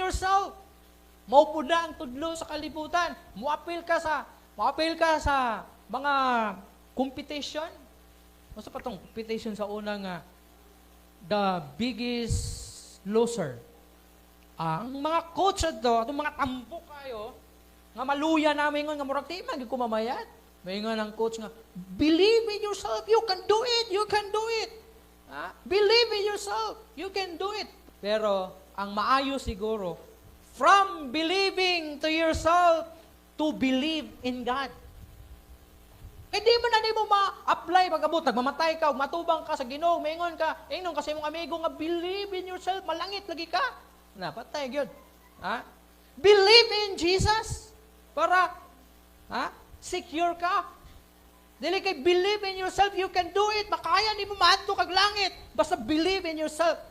yourself. Maupo na ang tudlo sa kalibutan. Muapil ka sa mga competition. Masa pa tong competition sa unang the biggest loser. Ang mga coach ato, atong mga tampo kayo, nga maluya namin nga murag di man kumamayat. May nga ng coach nga, believe in yourself, you can do it, you can do it. Believe in yourself, you can do it. Pero ang maayo siguro, from believing to yourself to believe in God. Eh di man na mo ma-apply pag-abot, nagmamatay ka, matubang ka sa Ginoo, maingon ka, ingnon kasi mong amigo nga believe in yourself, malangit lagi ka. Na patay gyud. Believe in Jesus para secure ka. Dili kay believe in yourself, you can do it. Makaya nimo maadto kag langit. Basta believe in yourself.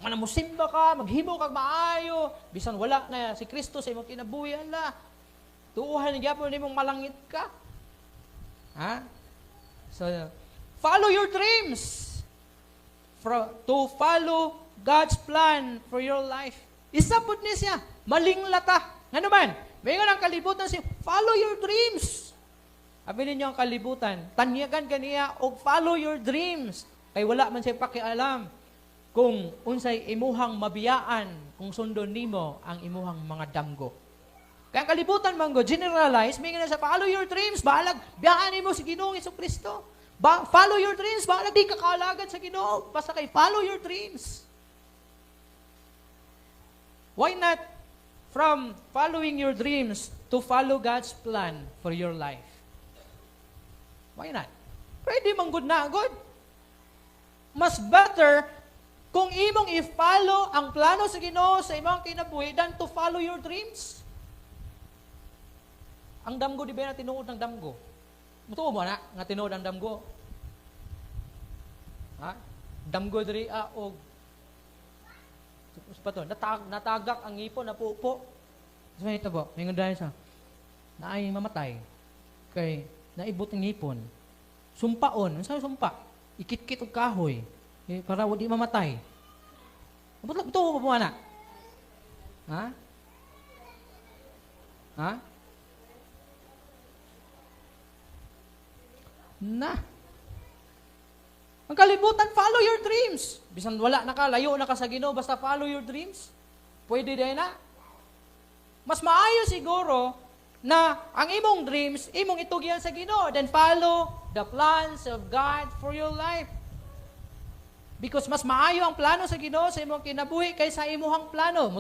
Nga musimba ka, maghimo kag maayo, bisan wala na si Kristo sa imong kinabuhi ala. Tuuhan gyapon nimong malangit ka. So, follow your dreams. To follow God's plan for your life. Isabot niya siya, malinglata. Ano man? May nga ang kalibutan siya, follow your dreams. Sabi ninyo ang kalibutan, tanyagan kaniya o follow your dreams. Kay wala man siya pakialam kung unsay imuhang mabiyaan kung sundon nimo ang imuhang mga damgo. Kaya ang kalibutan manggo, generalize, may nga sa follow your dreams, bahalag, biyaan nimo si Ginoong Jesucristo. Follow your dreams, bahalag, di ka kaalagan sa Ginoo. Basta kay follow your dreams. Why not from following your dreams to follow God's plan for your life? Why not? Pwede man good na, good. Mas better kung imong i-follow ang plano sa Ginoo sa imong kinabuhi than to follow your dreams. Ang damgo, di ba na tinuod ng damgo? Mutuo mo na, nga tinuod ang damgo. Damgo diri og pa to, natagak ang ngipon, napupo. So, ito po, may dahil sa, naay mamatay, kay naibot ang ngipon, sumpaon, saan sumpa? Ikit-kit og kahoy, para di mamatay. Ito ko po, anak. Ang kalibutan, follow your dreams. Bisan wala na ka, layo na ka sa Ginoo, basta follow your dreams. Pwede din na. Mas maayo siguro na ang imong dreams, imong itugyan sa Ginoo, then follow the plans of God for your life. Because mas maayo ang plano sa Ginoo sa imong kinabuhi kaysa imuhang plano.